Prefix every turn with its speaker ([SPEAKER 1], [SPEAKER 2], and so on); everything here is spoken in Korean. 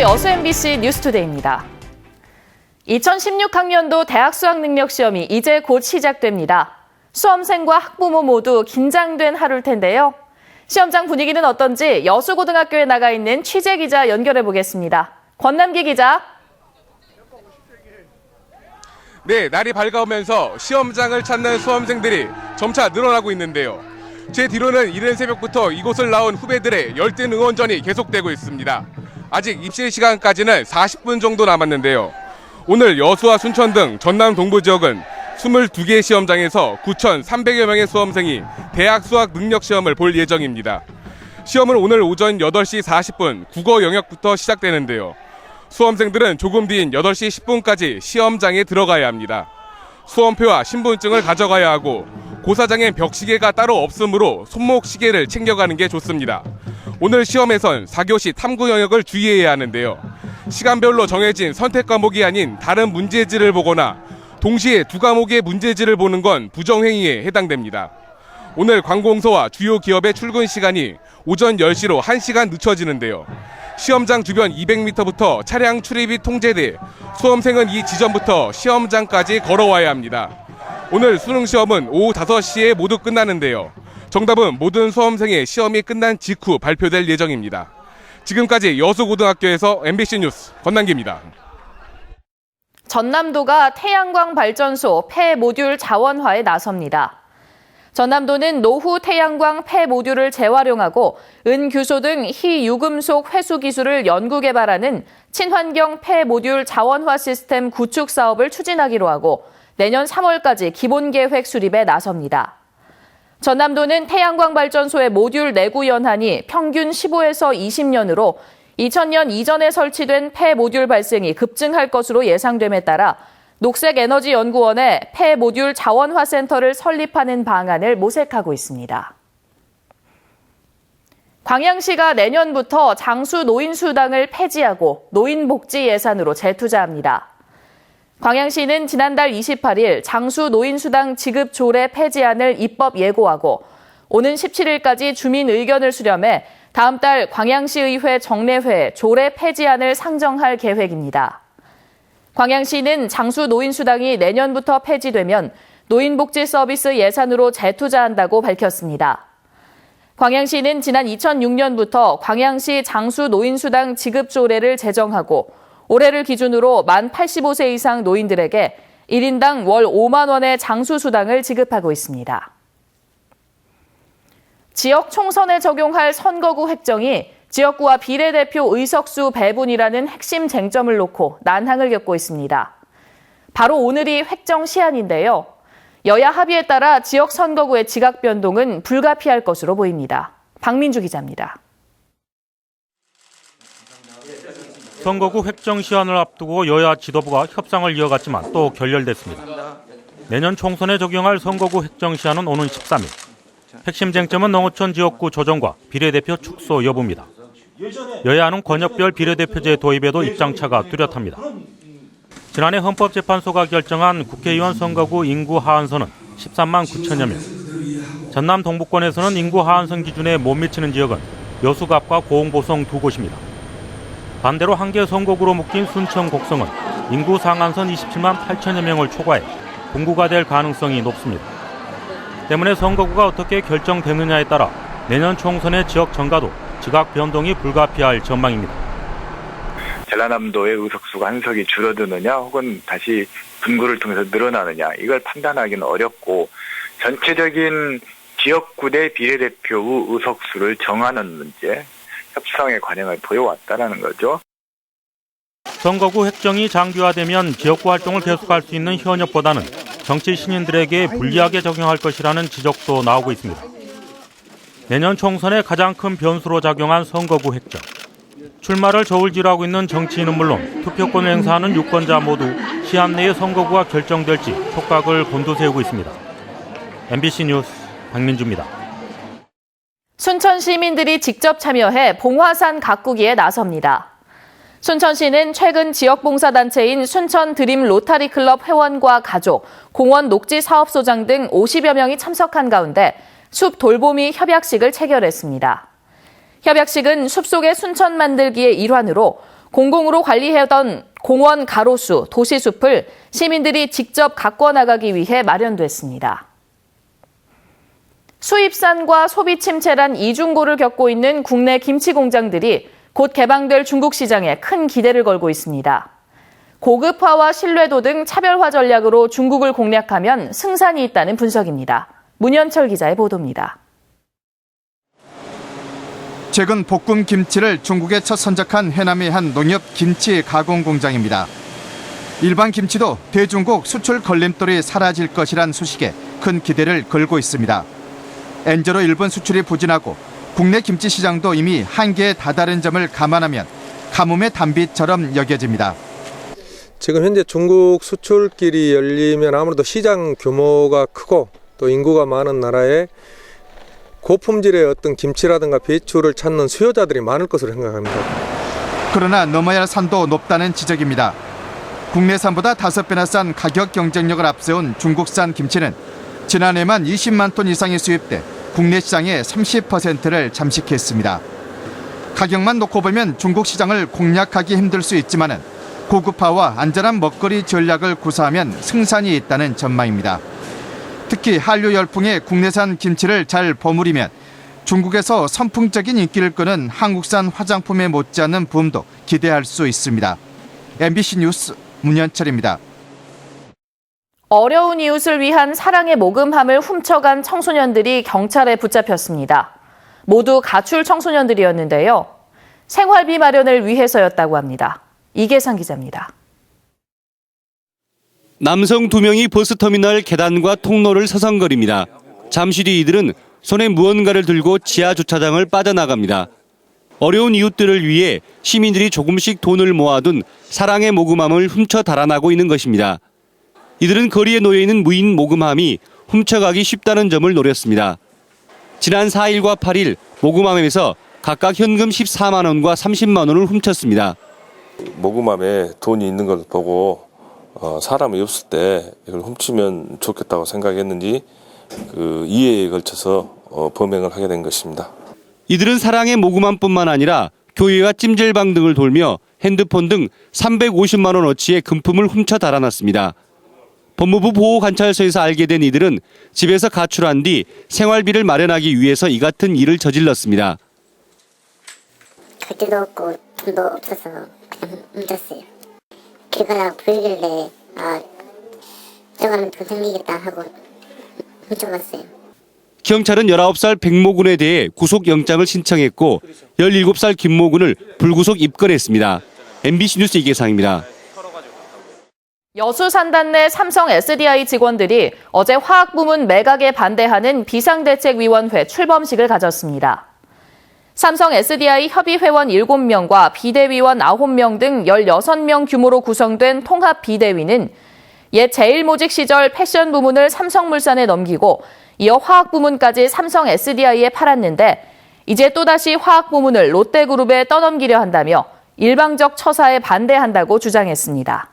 [SPEAKER 1] 안녕하세요. 여수 MBC 뉴스투데이입니다. 2016학년도 대학 수학능력시험이 이제 곧 시작됩니다. 수험생과 학부모 모두 긴장된 하루일 텐데요. 시험장 분위기는 어떤지 여수고등학교에 나가 있는 취재기자 연결해 보겠습니다. 권남기 기자.
[SPEAKER 2] 네, 날이 밝아오면서 시험장을 찾는 수험생들이 점차 늘어나고 있는데요. 제 뒤로는 이른 새벽부터 이곳을 나온 후배들의 열띤 응원전이 계속되고 있습니다. 아직 입실 시간까지는 40분 정도 남았는데요. 오늘 여수와 순천 등 전남 동부 지역은 22개 시험장에서 9,300여 명의 수험생이 대학 수학 능력 시험을 볼 예정입니다. 시험은 오늘 오전 8시 40분 국어 영역부터 시작되는데요. 수험생들은 조금 뒤인 8시 10분까지 시험장에 들어가야 합니다. 수험표와 신분증을 가져가야 하고 고사장엔 벽시계가 따로 없으므로 손목 시계를 챙겨가는 게 좋습니다. 오늘 시험에선 4교시 탐구 영역을 주의해야 하는데요. 시간별로 정해진 선택 과목이 아닌 다른 문제지를 보거나 동시에 두 과목의 문제지를 보는 건 부정행위에 해당됩니다. 오늘 관공서와 주요 기업의 출근 시간이 오전 10시로 1시간 늦춰지는데요. 시험장 주변 200m부터 차량 출입이 통제돼 수험생은 이 지점부터 시험장까지 걸어와야 합니다. 오늘 수능시험은 오후 5시에 모두 끝나는데요. 정답은 모든 수험생의 시험이 끝난 직후 발표될 예정입니다. 지금까지 여수고등학교에서 MBC 뉴스 권남기입니다.
[SPEAKER 1] 전남도가 태양광 발전소 폐모듈 자원화에 나섭니다. 전남도는 노후 태양광 폐모듈을 재활용하고 은규소 등 희유금속 회수 기술을 연구 개발하는 친환경 폐모듈 자원화 시스템 구축 사업을 추진하기로 하고 내년 3월까지 기본계획 수립에 나섭니다. 전남도는 태양광 발전소의 모듈 내구 연한이 평균 15에서 20년으로 2000년 이전에 설치된 폐모듈 발생이 급증할 것으로 예상됨에 따라 녹색에너지연구원에 폐모듈 자원화 센터를 설립하는 방안을 모색하고 있습니다. 광양시가 내년부터 장수 노인수당을 폐지하고 노인복지 예산으로 재투자합니다. 광양시는 지난달 28일 장수 노인수당 지급 조례 폐지안을 입법 예고하고 오는 17일까지 주민 의견을 수렴해 다음 달 광양시의회 정례회에 조례 폐지안을 상정할 계획입니다. 광양시는 장수 노인수당이 내년부터 폐지되면 노인복지 서비스 예산으로 재투자한다고 밝혔습니다. 광양시는 지난 2006년부터 광양시 장수 노인수당 지급 조례를 제정하고 올해를 기준으로 만 85세 이상 노인들에게 1인당 월 5만 원의 장수수당을 지급하고 있습니다. 지역 총선에 적용할 선거구 획정이 지역구와 비례대표 의석수 배분이라는 핵심 쟁점을 놓고 난항을 겪고 있습니다. 바로 오늘이 획정 시한인데요. 여야 합의에 따라 지역 선거구의 지각 변동은 불가피할 것으로 보입니다. 박민주 기자입니다.
[SPEAKER 3] 선거구 획정 시한을 앞두고 여야 지도부가 협상을 이어갔지만 또 결렬됐습니다. 내년 총선에 적용할 선거구 획정 시한은 오는 13일. 핵심 쟁점은 농어촌 지역구 조정과 비례대표 축소 여부입니다. 여야는 권역별 비례대표제 도입에도 입장차가 뚜렷합니다. 지난해 헌법재판소가 결정한 국회의원 선거구 인구 하한선은 13만 9천여 명. 전남 동부권에서는 인구 하한선 기준에 못 미치는 지역은 여수갑과 고흥보성 두 곳입니다. 반대로 한 개 선거구로 묶인 순천 곡성은 인구 상한선 27만 8천여 명을 초과해 분구가 될 가능성이 높습니다. 때문에 선거구가 어떻게 결정되느냐에 따라 내년 총선의 지역 정가도 지각 변동이 불가피할 전망입니다.
[SPEAKER 4] 전라남도의 의석수가 한 석이 줄어드느냐 혹은 다시 분구를 통해서 늘어나느냐 이걸 판단하기는 어렵고 전체적인 지역구 내 비례대표 의석수를 정하는 문제 협상의 관행을 보여왔다는 거죠.
[SPEAKER 3] 선거구 획정이 장기화되면 지역구 활동을 계속할 수 있는 현역보다는 정치 신인들에게 불리하게 적용할 것이라는 지적도 나오고 있습니다. 내년 총선의 가장 큰 변수로 작용한 선거구 획정. 출마를 저울질하고 있는 정치인은 물론 투표권을 행사하는 유권자 모두 시한 내에 선거구가 결정될지 촉각을 곤두세우고 있습니다. MBC 뉴스 박민주입니다.
[SPEAKER 1] 순천 시민들이 직접 참여해 봉화산 가꾸기에 나섭니다. 순천시는 최근 지역봉사단체인 순천 드림 로타리 클럽 회원과 가족, 공원 녹지 사업소장 등 50여 명이 참석한 가운데 숲 돌보미 협약식을 체결했습니다. 협약식은 숲속의 순천 만들기의 일환으로 공공으로 관리해던 공원 가로수, 도시숲을 시민들이 직접 가꿔 나가기 위해 마련됐습니다. 수입산과 소비 침체란 이중고를 겪고 있는 국내 김치 공장들이 곧 개방될 중국 시장에 큰 기대를 걸고 있습니다. 고급화와 신뢰도 등 차별화 전략으로 중국을 공략하면 승산이 있다는 분석입니다. 문현철 기자의 보도입니다.
[SPEAKER 5] 최근 볶음 김치를 중국에 첫 선적한 해남의 한 농협 김치 가공 공장입니다. 일반 김치도 대중국 수출 걸림돌이 사라질 것이란 소식에 큰 기대를 걸고 있습니다. 엔저로 일본 수출이 부진하고 국내 김치 시장도 이미 한계에 다다른 점을 감안하면 가뭄의 단비처럼 여겨집니다.
[SPEAKER 6] 지금 현재 중국 수출길이 열리면 아무래도 시장 규모가 크고 또 인구가 많은 나라에 고품질의 어떤 김치라든가 배추를 찾는 수요자들이 많을 것으로 생각합니다.
[SPEAKER 5] 그러나 넘어야 할 산도 높다는 지적입니다. 국내산보다 5배나 싼 가격 경쟁력을 앞세운 중국산 김치는 지난해만 20만 톤 이상이 수입돼 국내 시장의 30%를 잠식했습니다. 가격만 놓고 보면 중국 시장을 공략하기 힘들 수 있지만은 고급화와 안전한 먹거리 전략을 구사하면 승산이 있다는 전망입니다. 특히 한류 열풍에 국내산 김치를 잘 버무리면 중국에서 선풍적인 인기를 끄는 한국산 화장품에 못지않는 붐도 기대할 수 있습니다. MBC 뉴스 문현철입니다.
[SPEAKER 1] 어려운 이웃을 위한 사랑의 모금함을 훔쳐간 청소년들이 경찰에 붙잡혔습니다. 모두 가출 청소년들이었는데요. 생활비 마련을 위해서였다고 합니다. 이계상 기자입니다.
[SPEAKER 7] 남성 2명이 버스터미널 계단과 통로를 서성거립니다. 잠시 뒤 이들은 손에 무언가를 들고 지하 주차장을 빠져나갑니다. 어려운 이웃들을 위해 시민들이 조금씩 돈을 모아둔 사랑의 모금함을 훔쳐 달아나고 있는 것입니다. 이들은 거리에 놓여있는 무인 모금함이 훔쳐가기 쉽다는 점을 노렸습니다. 지난 4일과 8일 모금함에서 각각 현금 14만 원과 30만 원을 훔쳤습니다.
[SPEAKER 8] 모금함에 돈이 있는 걸 보고 사람이 없을 때 이걸 훔치면 좋겠다고 생각했는지 그 이해에 걸쳐서 범행을 하게 된 것입니다.
[SPEAKER 7] 이들은 사랑의 모금함뿐만 아니라 교회와 찜질방 등을 돌며 핸드폰 등 350만 원어치의 금품을 훔쳐 달아났습니다. 법무부 보호관찰소에서 알게 된 이들은 집에서 가출한 뒤 생활비를 마련하기 위해서 이 같은 일을 저질렀습니다.
[SPEAKER 9] 갈 데도 없고 돈도 없어서 그냥 훔쳤어요. 길 가다가 보이길래 저거는 돈 생기겠다 하고 훔쳐갔어요.
[SPEAKER 7] 경찰은 19살 백모군에 대해 구속영장을 신청했고 17살 김모군을 불구속 입건했습니다. MBC 뉴스 이계상입니다.
[SPEAKER 1] 여수 산단 내 삼성 SDI 직원들이 어제 화학부문 매각에 반대하는 비상대책위원회 출범식을 가졌습니다. 삼성 SDI 협의회원 7명과 비대위원 9명 등 16명 규모로 구성된 통합 비대위는 옛 제일모직 시절 패션 부문을 삼성물산에 넘기고 이어 화학 부문까지 삼성 SDI에 팔았는데 이제 또다시 화학 부문을 롯데그룹에 떠넘기려 한다며 일방적 처사에 반대한다고 주장했습니다.